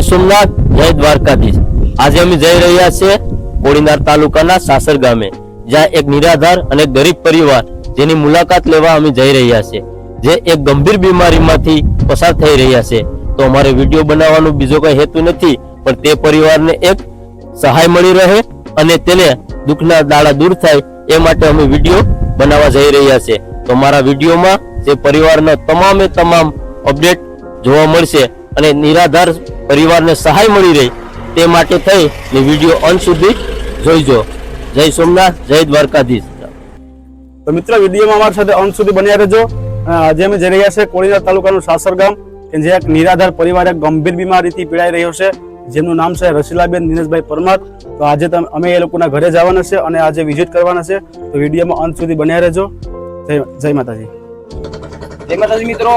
સોમનાથ, જય દ્વારકાધીશ। આજે અમે જઈ રહ્યા છે કોડીનાર તાલુકાના સાસર ગામે, જ્યાં એક નિરાધાર અને ગરીબ પરિવાર જેની મુલાકાત લેવા અમે જઈ રહ્યા છે, જે એક ગંભીર બીમારીમાંથી પસાર થઈ રહ્યા છે। તો અમારે વિડીયો બનાવવાનો બીજો કોઈ હેતુ નથી, પણ તે પરિવારને એક સહાય મળી રહે અને તેને દુઃખના દાડા દૂર થાય એ માટે અમે વિડીયો બનાવવા જઈ રહ્યા છે। તો અમારા વિડીયોમાં જે પરિવારના તમામે તમામ અપડેટ જોવા મળશે અને નિરાધાર પરિવારને સહાય મળી રહે તે માટે થઈ વિડીયો અંત સુધી જોઈજો। જય સોમનાથ, જય દ્વારકાધીશ। તો મિત્ર, વિડીયોમાં અમારી સાથે અંત સુધી બન્યા રહેજો। આજે અમે જઈ રહ્યા છે કોડીનાર તાલુકાનું સાસર ગામ, કે જે એક નિરાધાર પરિવાર એક ગંભીર બીમારીથી પીડાઈ રહ્યો છે, જેમનું નામ છે રસીલાબેન દિનેશભાઈ પરમાર। તો આજે અમે એ લોકોના ઘરે જવાના છે અને આજે વિઝિટ કરવાના છે। તો વિડીયોમાં અંત સુધી બન્યા રહેજો। જય માતાજી। જય માતાજી મિત્રો।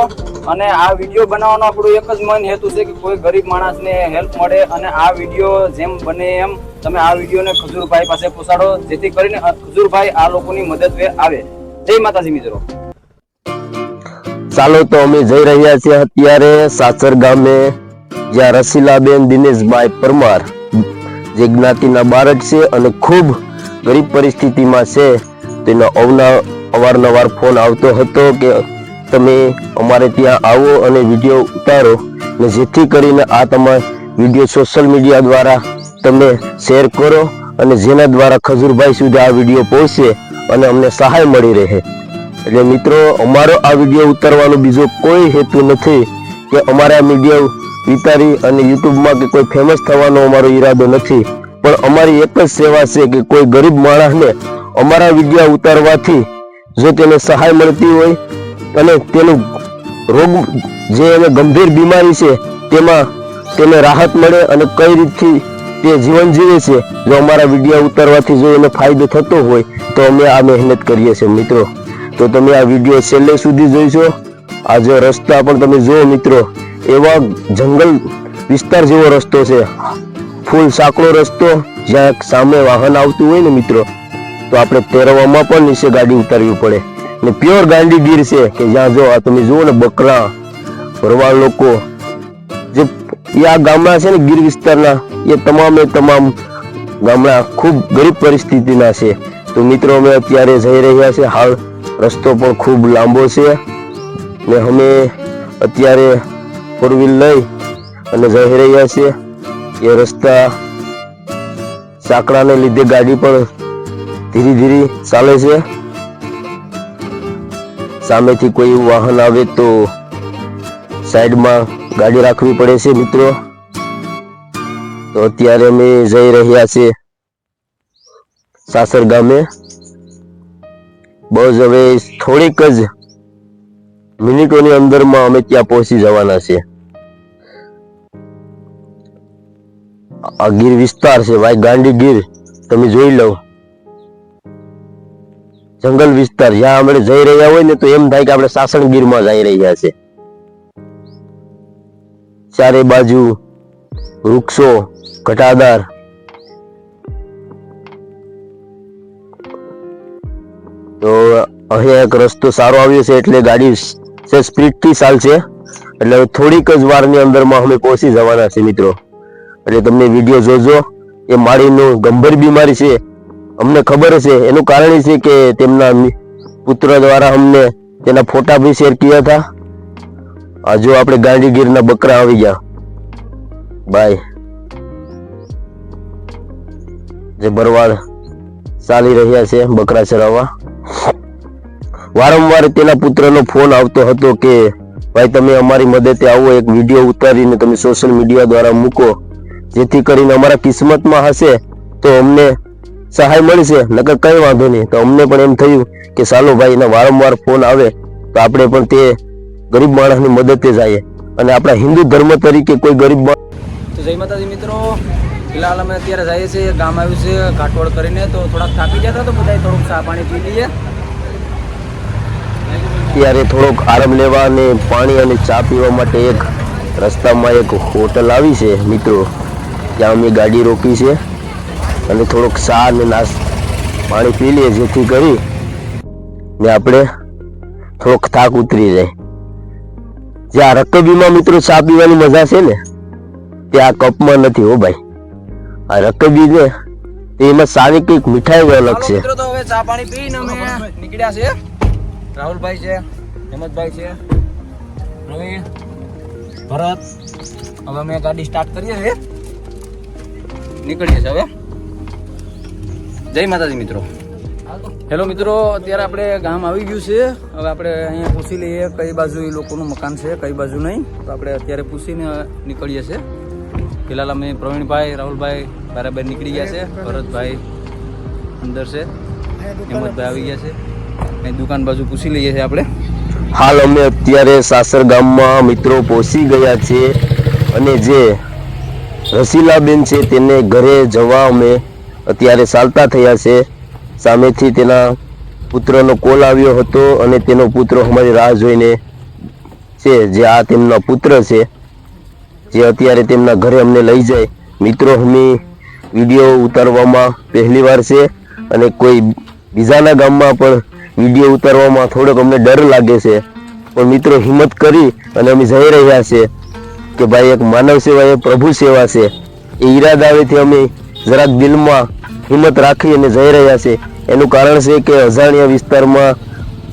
અને આ વિડીયો બનાવવાનો આપણું એક જ મન હેતુ છે કે કોઈ ગરીબ માણસને હેલ્પ મળે, અને આ વિડીયો જેમ બને એમ તમે આ વિડીયોને ખજૂરભાઈ પાસે પહોંચાડો, જેથી કરીને ખજૂરભાઈ આ લોકોની મદદ આવે। જય માતાજી મિત્રો। ચાલો, તો અમે જઈ રહ્યા છીએ અત્યારે સાસર ગામે, જ્યાં રસીલાબેન દિનેશભાઈ પરમાર જે જ્ઞાતિના બાળક છે અને ખૂબ ગરીબ પરિસ્થિતિમાં છે। તેનો અવારનવાર ફોન આવતો હતો કે તમે અમારે ત્યાં આવો અને વિડીયો ઉતારો, ને જેથી કરીને આ તમારા વિડીયો સોશિયલ મીડિયા દ્વારા તમે શેર કરો અને જેના દ્વારા ખજૂરભાઈ સુધી આ વિડીયો પહોંચે અને અમને સહાય મળી રહે। એટલે મિત્રો, અમારો આ વિડીયો ઉતારવાનો બીજો કોઈ હેતુ નથી કે અમારે આ વિડીયો ઉતારી અને યુટ્યુબમાં કે કોઈ ફેમસ થવાનો અમારો ઈરાદો નથી, પણ અમારી એક જ સેવા છે કે કોઈ ગરીબ માણસને અમારા વિડીયો ઉતારવાથી જો તેને સહાય મળતી હોય અને તેનું રોગ જે એને ગંભીર બીમારી છે તેમાં તેને રાહત મળે અને કઈ રીતથી તે જીવન જીવે છે, જો અમારા વિડીયો ઉતારવાથી જો એને ફાયદો થતો હોય તો અમે આ મહેનત કરીએ છીએ મિત્રો। તો તમે આ વિડીયો છેલ્લે સુધી જોઈશો। આ જો રસ્તા પણ તમે જુઓ મિત્રો, એવા જંગલ વિસ્તાર જેવો રસ્તો છે, ફૂલ સાંકડો રસ્તો, જ્યાં સામે વાહન આવતું હોય ને મિત્રો, તો આપણે તેરવામાં પણ નીચે ગાડી ઉતારવી પડે, ને પ્યોર ગાંડી ગીર છે કે જ્યાં જો આ તમે જુઓ ને બકરા ભરવાડ લોકો જે આ ગામડા છે ને ગીર વિસ્તારના, એ તમામે તમામ ગામડા ખૂબ ગરીબ પરિસ્થિતિના છે। તો મિત્રો, અમે અત્યારે જઈ રહ્યા છે, હાલ રસ્તો પણ ખૂબ લાંબો છે ને અમે અત્યારે ફોર વ્હીલ લઈ અને જઈ રહ્યા છીએ। એ રસ્તા સાંકડાને લીધે ગાડી પણ ધીરે ધીરે ચાલે છે, સામેથી કોઈ વાહન આવે તો સાઈડમાં ગાડી રાખવી પડે છે મિત્રો। તો અત્યારે અમે જઈ રહ્યા છીએ સાસર ગામે। બસ હવે થોડીક જ મિનિટોની અંદરમાં અમે ત્યાં પહોંચી જવાના છે। આ ગીર વિસ્તાર છે ભાઈ, ગાંડી ગીર તમે જોઈ લો, જંગલ વિસ્તાર, જ્યાં આપણે જઈ રહ્યા હોય ને તો એમ થાય કે આપણે સાસણ ગીરમાં જઈ રહ્યા છે। ચારે બાજુ વૃક્ષો ઘટાદાર, તો અહીંયા એક રસ્તો સારો આવ્યો છે એટલે ગાડી સ્પીડ થી ચાલશે, એટલે થોડીક જ વારની અંદરમાં અમે પહોંચી જવાના છે મિત્રો। એટલે તમને વિડીયો જોજો। એ માળીનું ગંભીર બીમારી છે, અમને ખબર છે, એનું કારણ છે કે તેમના પુત્ર દ્વારા અમને તેના ફોટા भी શેર किया था। આ જો આપણે ગાંડીગીરના બકરા આવી ગયા ભાઈ, જે ભરવાડ ચાલી રહ્યા છે બકરા ચરાવવા। વારંવાર તેના પુત્રનો ફોન આવતો હતો કે ભાઈ તમે અમારી મદદે આવો, એક વિડીયો ઉતારીને તમે સોશિયલ મીડિયા દ્વારા મૂકો, જેથી કરીને અમારા કિસ્મતમાં હશે તો અમને સહાય મળશે, નકર કઈ વાંધો નહીં। તો અમને પણ એમ થયું કે ચાલો ભાઈ, એના વારંવાર ફોન આવે તો આપણે પણ તે ગરીબ માણસની મદદે જઈએ અને આપણા હિન્દુ ધર્મ તરીકે કોઈ ગરીબ તો જય માતાજી મિત્રો। ફિલહાલ અમે અત્યારે જઈએ છીએ, ગામ આવ્યું છે ઘાટોળ કરીને, તો થોડાક થાકી જતા તો બધા થોડુંક ચા પાણી પી લઈએ। ત્યારે થોડોક આરામ લેવા અને પાણી અને ચા પીવા માટે એક રસ્તામાં એક હોટલ આવી છે મિત્રો, ત્યાં અમે ગાડી રોકી છે અને થોડોક ચા અને પાણી પી લઈએ, જેથી કરી ને આપણે થોડોક થાક ઉતરી જાય। જે આ રક્તબીમાં મિત્રો ચા પીવાની મજા છે ને, તે આ કપમાં નથી હો ભાઈ. આ રકબી ને એમાં સારી કઈક મીઠાઈ અલગ ચાલો છે. મિત્રો, તો હવે ચા પાણી પીને અમે નીકળ્યા છે. રાહુલભાઈ છે, હેમંતભાઈ છે, રવિ, ભરત. હવે અમે ગાડી સ્ટાર્ટ કરીએ છીએ, નીકળીએ છીએ હવે. જય માતાજી મિત્રો. હેલો મિત્રો, અત્યારે આપણે ગામ આવી ગયું છે. હવે આપણે અહીંયા પૂછી લઈએ કઈ બાજુ એ લોકોનું મકાન છે, કઈ બાજુ નહીં. તો આપણે અત્યારે પૂછીને નીકળીએ છીએ. ફિલહાલ અમે પ્રવીણભાઈ, રાહુલભાઈ બરાબર નીકળી ગયા છે. ભરતભાઈ અંદર છે, હેમંતભાઈ આવી ગયા છે. અહીં દુકાન બાજુ પૂછી લઈએ છીએ આપણે. હાલ અમે અત્યારે સાસર ગામમાં મિત્રો પહોંચી ગયા છીએ અને જે રસીલાબેન છે તેને ઘરે જવા અમે અત્યારે ચાલતા થયા છે. સામેથી તેના પુત્રનો કોલ આવ્યો હતો અને તેનો પુત્ર અમારી રાહ જોઈને છે. જે આ તેમના પુત્ર છે, જે અત્યારે તેમના ઘરે અમને લઈ જાય. મિત્રો, અમે વિડીયો ઉતારવામાં પહેલી વાર છે અને કોઈ બીજાના ગામમાં પણ વિડીયો ઉતારવામાં થોડોક અમને ડર લાગે છે. પણ મિત્રો, હિંમત કરી અને અમે જઈ રહ્યા છે કે ભાઈ એક માનવ સેવા એ પ્રભુ સેવા છે. એ ઈરાદાવેથી અમે જરાક દિલમાં હિંમત રાખી અને જઈ રહ્યા છે. એનું કારણ છે કે અજાણ્યા વિસ્તારમાં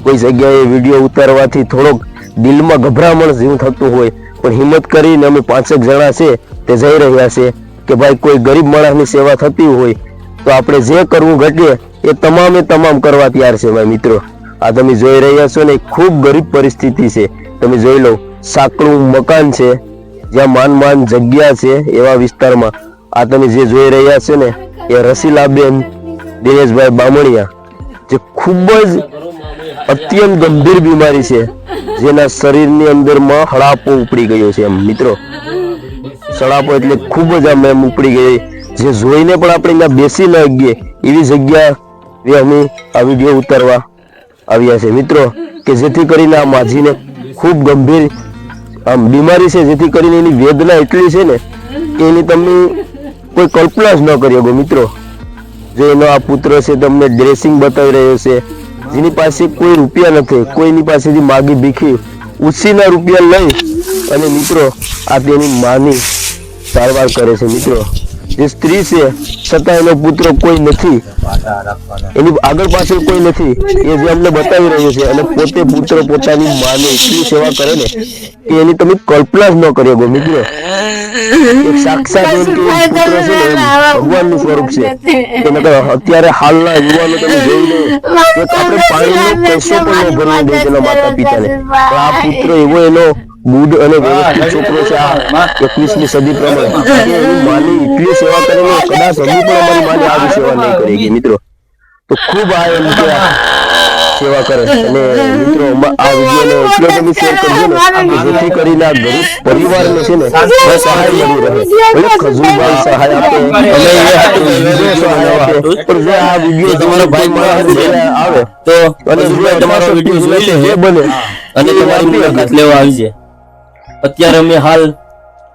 કોઈ જગ્યાએ વિડીયો ઉતારવાથી થોડોક દિલમાં ગભરામણ જેવું થતું હોય, પણ હિંમત કરીને અમે 5 જણા છે તે જઈ રહ્યા છે કે ભાઈ કોઈ ગરીબ માણસની સેવા થતી હોય તો આપણે જે કરવું ઘટે એ તમામ કરવા તૈયાર છે. ભાઈ મિત્રો, આ તમે જોઈ રહ્યા છો ને, ખૂબ ગરીબ પરિસ્થિતિ છે. તમે જોઈ લો, સાંકડું મકાન છે, જ્યાં માન જગ્યા છે એવા વિસ્તારમાં આ તમે જે જોઈ રહ્યા છો ને એ રસીલાબેન દિનેશભાઈ બામણિયા, જે ખૂબ જ અત્યંત ગંભીર બીમારી છે, જેના શરીરની અંદરમાં હળાપો ઉપડી ગયો છે. એમ મિત્રો, સળાપો એટલે ખૂબ જ એમ ઉપડી ગઈ, જે જોઈને પણ આપણે ત્યાં બેસી ન શકીએ એવી જગ્યા અમે આ વિડીયો ઉતારવા આવ્યા છે. મિત્રો, કે જેથી કરીને આ માજીને ખૂબ ગંભીર આમ બીમારી છે, જેથી કરીને એની વેદના એટલી છે ને કે એની તમે કોઈ કલ્પના જ ન કરી શકો. મિત્રો, જો એનો આ પુત્ર છે તમને ડ્રેસિંગ બતાવી રહ્યો છે, જેની પાસે કોઈ રૂપિયા નથી, કોઈની પાસેથી માગી ભીખી ઉછીના રૂપિયા લઈ અને મિત્રો આ તેની માની સારવાર કરે છે. મિત્રો, જે સ્ત્રી છે છતાં એનો પુત્ર કોઈ નથી, એની આગળ પાછળ કોઈ નથી, એ જે અમને બતાવી રહ્યો છે. અને પોતે પુત્ર પોતાની માની એટલી સેવા કરે ને કે એની તમે કલ્પના જ ન કરી શકો. મિત્રો, એક સાક્ષાત એમ કે પુત્ર છે ને ભગવાનનું સ્વરૂપ છે. અત્યારે હાલના યુવાનો તમે જોઈ લો, એક આપણે પાણીનો પૈસો પણ ન ભરવો દે તેના માતા પિતાને, પણ આ પુત્ર એવો એનો ગુડ અને વ્યવસ્થિત છોકરો છે. આ 21મી સદી પ્રમાણે એની માની એટલી સેવા કરીને કદાચ હજુ પણ અમારી માની આવી સેવા નહીં કરેગી. મિત્રો, તો ખૂબ આ એમ કે સેવા કરે. અને મિત્રો, આ વિડીયોને એટલો તમે શેર કરજો ને જેથી કરીને આ ગરીબ પરિવારને છે ને સહાય મળી રહે. ભલે ખજૂરભાઈ સહાય આપે, સહાય આપે, પણ જો આ વિડીયો તમારો ભાઈ મારા આવે તો અને તમારો વિડીયો જોઈ લે બને અને તમારી મુલાકાત લેવા આવી છે. અત્યારે અમે હાલ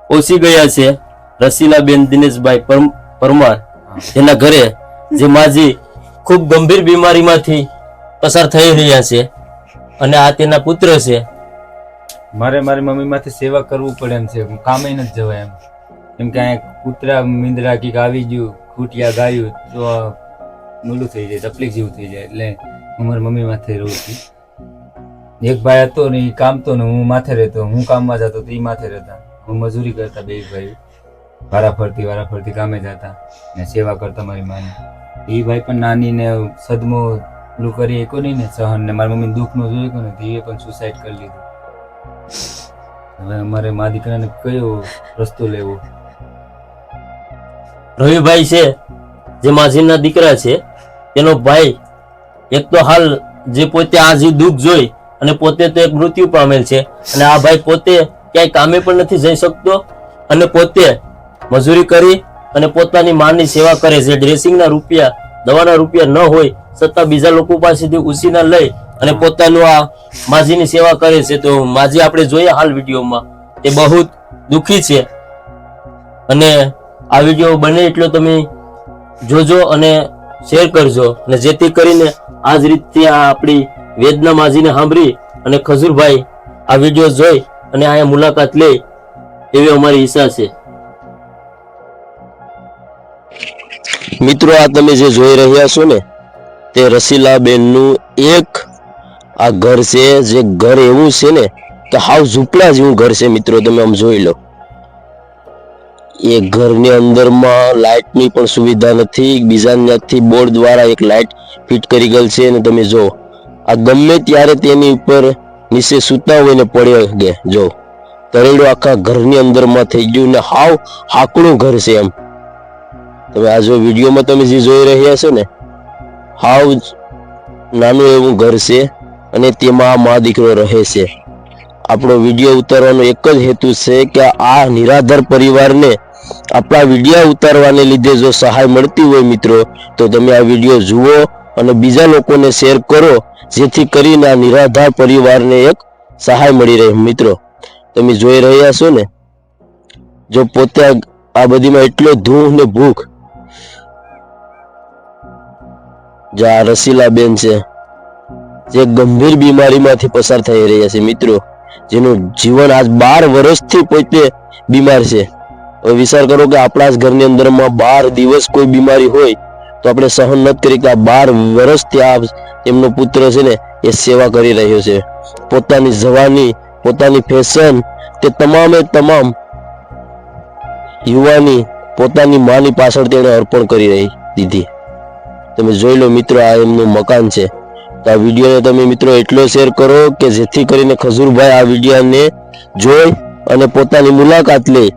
પહોંચી ગયા છે રસીલાબેન દિનેશભાઈ પરમાર, જેના ઘરે જે માજી ખૂબ ગંભીર બીમારીમાંથી પસાર થઈ રહ્યા છે અને આ તેના પુત્ર છે. મારી મમ્મી માંથી સેવા કરવું પડે એમ છે, કામે નથી જવાય એમ કે અહીંયા કૂતરા મીંદડા કઈક આવી ગયું, ખૂટિયા ગાયું તો મૂલું થઈ જાય, તકલીફ જેવું થઈ જાય. એટલે હું મારી મમ્મી માથે રહું છું. એક ભાઈ હતો ને એ કામતો ને હું માથે રહેતો, હું કામમાં જતો તો એ માથે રહેતા. હું મજૂરી કરતા, બે ભાઈ વારાફરતી કામે જતા ને સેવા કરતા મારી માની. એ ભાઈ પણ નાની ને સદમો પેલું કરી શકો નહીં ને સહન, ને મારી મમ્મી દુઃખ નો જોઈ શકો ને એ પણ સુસાઇડ કરી લીધું. હવે અમારે મા દીકરાને કયો રસ્તો લેવો? રવિભાઈ છે જે માજીના દીકરા છે, તેનો ભાઈ એક તો હાલ જે પોતે આ જે દુઃખ જોઈ અને પોતે તો એક મૃત્યુ પામેલ છે, અને આ ભાઈ પોતે ક્યાંય કામે પણ નથી જઈ શકતો અને પોતે મજૂરી કરી અને પોતાની માની સેવા કરે છે. ડ્રેસિંગના રૂપિયા, દવાના રૂપિયા ન હોય છતાં બીજા લોકો પાસેથી ઉછીના લઈ અને પોતાનું આ માજીની સેવા કરે છે. તો માજી આપણે જોઈએ હાલ વિડીયોમાં, તે બહુ દુઃખી છે. અને આ વિડીયો બને એટલો તમે જોજો અને શેર કરજો, અને જેથી કરીને આ જ રીતે આપણી વેદના માજીને સાંભળી અને ખજૂરભાઈ આ વિડીયો જોઈ અને અહીંયા મુલાકાત લે એવી અમારી ઈચ્છા છે. મિત્રો આ તમે જે જોઈ રહ્યા છો ને તે રસીલાબેનનું એક આ ઘર છે, જે ઘર એવું છે ને કે હાવ ઝૂંપડા જેવું ઘર છે મિત્રો. તમે આમ જોઈ લો, એ ઘરની અંદરમાં લાઇટની પણ સુવિધા નથી. બીજા ત્યાંથી બોર્ડ દ્વારા એક લાઇટ ફિટ કરી ગયેલ છે અને તમે જો આ ગમે ત્યારે તેની ઉપર નીચે સૂતા હોય ને પડે ગે જો તરેડું આખા ઘરની અંદરમાં થઈ ગયું ને હાવ હાકડું ઘર છે. એમ તમે આ જો વિડીયોમાં તમે જે જોઈ રહ્યા છો ને હાવ નાનું એવું ઘર છે અને તેમાં મા દીકરો રહે છે. આપણો વિડીયો ઉતારવાનો એક જ હેતુ છે કે આ નિરાધાર પરિવારને આપણા વિડીયો ઉતારવાને લીધે જો સહાય મળતી હોય મિત્રો તો તમે આ વિડીયો જુઓ અને બીજા લોકોને શેર કરો, જેથી કરીને આ નિરાધાર પરિવારને એક સહાય મળી રહે. મિત્રો તમે જોઈ રહ્યા છો ને, જો પોતે આ બધીમાં એટલો ધૂળ ને ભૂખ, જે આ રસીલાબેન છે જે ગંભીર બીમારીમાંથી પસાર થઈ રહ્યા છે મિત્રો, જેનું જીવન આજ 12 વર્ષથી પોતે બીમાર છે. હવે વિચાર કરો કે આપણા જ ઘરની અંદરમાં 12 દિવસ કોઈ બીમારી હોય તો આપણે સહન નથી કરી કે આ 12 વર્ષથી આ એમનો પુત્ર છે ને એ સેવા કરી રહ્યો છે. પોતાની જવાની, પોતાની ફેશન, તે તમામે તમામ યુવાની પોતાની માની પાછળ તેણે અર્પણ કરી રહી દીધી. તમે જોઈ લો મિત્રો, આ એમનું મકાન છે. તો આ વિડીયોને તમે મિત્રો એટલો શેર કરો કે જેથી કરીને ખજૂરભાઈ આ વિડીયોને જોઈ અને પોતાની મુલાકાત લે.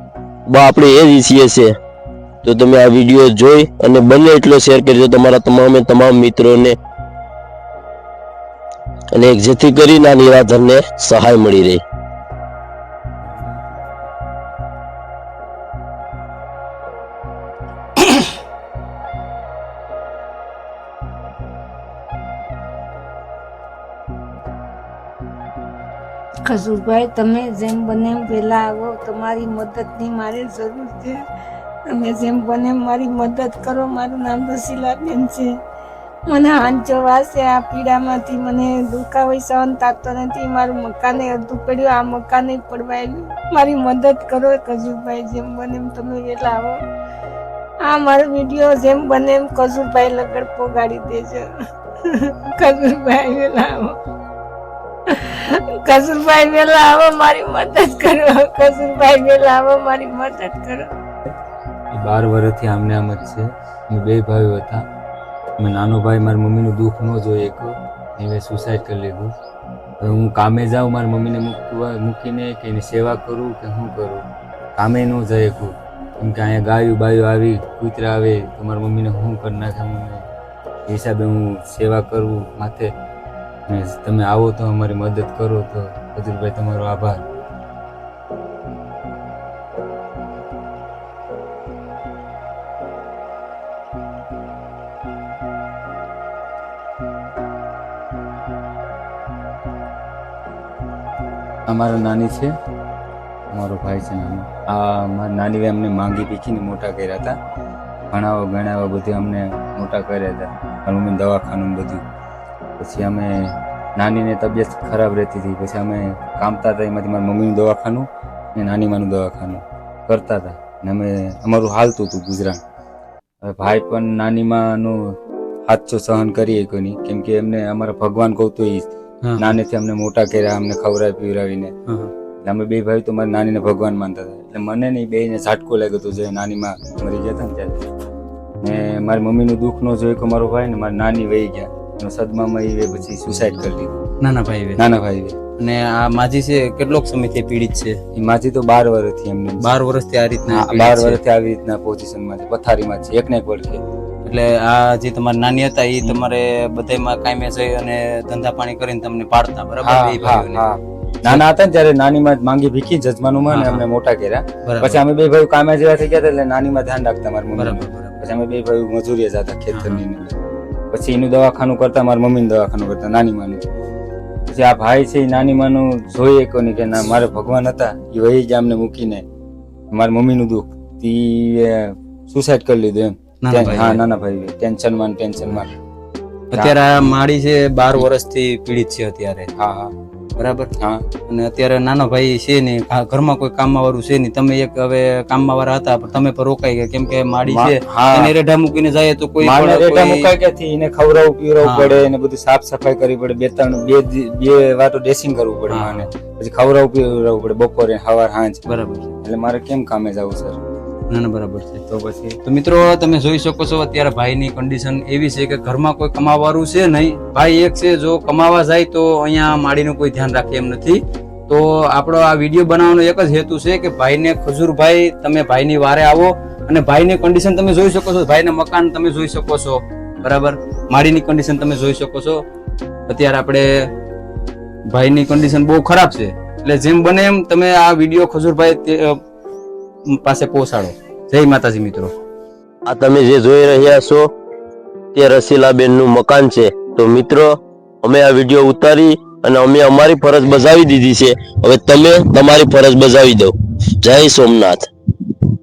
આપણે એ જ ઈચ્છીએ છીએ. તો તમે આ વિડીયો જોઈ અને બને એટલો શેર કરજો તમારા તમામે તમામ મિત્રોને, અને જેથી કરીને આ નિરાધારને સહાય મળી રહે. ખજૂરભાઈ, તમે જેમ બને એમ વહેલા આવો. તમારી મદદની મારે જરૂર છે. તમે જેમ બને એમ મારી મદદ કરો. મારું નામ રસીલાબેન છે. મને હાંચો વાસે આ પીડામાંથી મને દુખાવો સહન થતો નથી. મારું મકાને અડધું પડ્યું, આ મકાને પડવાયેલું. મારી મદદ કરો ખજૂરભાઈ, જેમ બને એમ તમે વહેલા આવો. આ મારો વિડીયો જેમ બને એમ ખજૂરભાઈ લગડ પોગાડી દેજો. ખજૂરભાઈ વહેલા આવો. ખજૂરભાઈ વહેલા આવો, મારી મદદ કરો. ખજૂરભાઈ વહેલા આવો, મારી મદદ કરો. 12 વર્ષથી આમને આમ જ છે. અમે 2 ભાઈઓ હતા. મેં નાનો ભાઈ મારી મમ્મીનું દુઃખ ન જોઈ એક એને સુસાઇડ કરી લીધું. હવે હું કામે જાઉં મારી મમ્મીને મૂકીને કે એની સેવા કરું કે શું કરું, કામે ન જાય એકું. કેમ કે અહીંયા ગાયું બાયું આવી, કૂતરા આવે તો મારી મમ્મીને શું કરી નાખે. મને એ હિસાબે હું સેવા કરવું માથે. ને તમે આવો તો અમારી મદદ કરો તો ખજૂરભાઈ તમારો આભાર. અમારા નાની છે, અમારો ભાઈ છે નાનો. આ મારી નાની અમને માંગી પીખીને મોટા કર્યા હતા. ભણાવવા બધું અમને મોટા કર્યા હતા. મારી મમ્મી દવાખાનું બધું. પછી અમે નાનીને તબિયત ખરાબ રહેતી હતી, પછી અમે કામતા હતા. એમાંથી મારી મમ્મીનું દવાખાનું ને નાનીમાનું દવાખાનું કરતા હતા ને અમે અમારું હાલતું હતું ગુજરાન. હવે ભાઈ પણ નાનીમાનું હાથો સહન કરીએ કોઈ નહીં, કેમ કે એમને અમારા ભગવાન કહું તો એ નાનેથી અમને મોટા કર્યા, અમને ખવડાવી પીવડાવીને. એટલે અમે 2 ભાઈ તો મારી નાનીને ભગવાન માનતા હતા. એટલે મને નહીં, 2ને ઝાટકો લાગ્યો હતો જે નાનીમાં મરી ગયા હતા ને ત્યારે. ને મારી મમ્મીનું દુઃખ ન જોયું કે મારો ભાઈ ને મારી નાની વહી ગયા. સદમામાં એ પછી સુસાઇડ કરી લીધું. નાના ભાઈ. અને આ માજી છે કેટલોક સમયથી પીડિત છે? એ માજી તો 12 વર્ષથી એમને 12 વર્ષથી આ રીતના 12 વર્ષથી આવી રીતના પોઝિશનમાં છે, પથારીમાં છે, એક ને એક વળખે. એટલે આ જે તમારા નાની હતા એ તમારે બધામાં કાયમે જઈ અને ધંધા પાણી કરીને તમને પાડતા, બરાબર? નાના હતા ને ત્યારે નાનીમાં માંગી ભીખી જજમાનુંમાં ને અમને મોટા કર્યા. પછી અમે 2 ભાઈ કામે જેવા થઈ ગયા એટલે નાનીમાં ધ્યાન રાખતા મારી મમ્મી. પછી અમે 2 ભાઈ મજૂરીએ જતા ખેતરની. પછી એનું દવાખાનું કરતા, મારી મમ્મીનું દવાખાનું કરતા, નાનીમાનું. પછી આ ભાઈ છે એ નાનીમાનું જોઈએ કોની કે ના મારે ભગવાન હતા એ વહી ગયા અમને મૂકીને. મારી મમ્મીનું દુઃખ સુસાઇડ કરી લીધું એમ. હા, નાના ભાઈ ટેન્શનમાં. અત્યારે આ માડી છે 12 વર્ષથી પીડિત છે અત્યારે. હા. બરાબર. હા અને અત્યારે નાનો ભાઈ છે ને, ઘરમાં કોઈ કામમાં વાળું છે નહીં, તમે એક હવે કામમાં વાળા હતા પણ તમે પણ રોકાઈ ગયા કેમ કે માડી છે હા. એને રેઢા મૂકીને જાય તો કોઈ માને પણ રેટા કોઈ- મુકાય ક્યાંથી એને ખવડાવવું પીવડાવવું હા. પડે એને બધું સાફ સફાઈ કરવી પડે, બે વાટો ડ્રેસિંગ કરવું પડે હા. માને, પછી ખવડાવવું પીવડાવવું પડે બપોરે સવાર સાંજ. બરાબર છે. એટલે મારે કેમ કામે જવું સર? ના ના બરાબર છે. તો પછી તો મિત્રો તમે જોઈ શકો છો અત્યારે ભાઈની કન્ડિશન એવી છે કે ઘરમાં કોઈ કમાવાળું છે નહીં. ભાઈ એક છે, જો કમાવા જાય તો અહીંયા માડીનું કોઈ ધ્યાન રાખે એમ નથી. તો આપણો આ વિડીયો બનાવવાનો એક જ હેતુ છે કે ભાઈને ખજૂરભાઈ તમે ભાઈની વારે આવો અને ભાઈની કન્ડિશન તમે જોઈ શકો છો, ભાઈના મકાન તમે જોઈ શકો છો, બરાબર. માડીની કન્ડિશન તમે જોઈ શકો છો. અત્યારે આપણે ભાઈની કન્ડિશન બહુ ખરાબ છે, એટલે જેમ બને એમ તમે આ વિડીયો ખજૂરભાઈ પાસે પહોંચાડો. જય માતાજી મિત્રો. આ તમે જે જોઈ રહ્યા છો તે રસીલાબેન નું મકાન છે. તો મિત્રો અમે આ વિડીયો ઉતારી અને અમે અમારી ફરજ બજાવી દીધી છે. હવે તમે તમારી ફરજ બજાવી દો. જય સોમનાથ.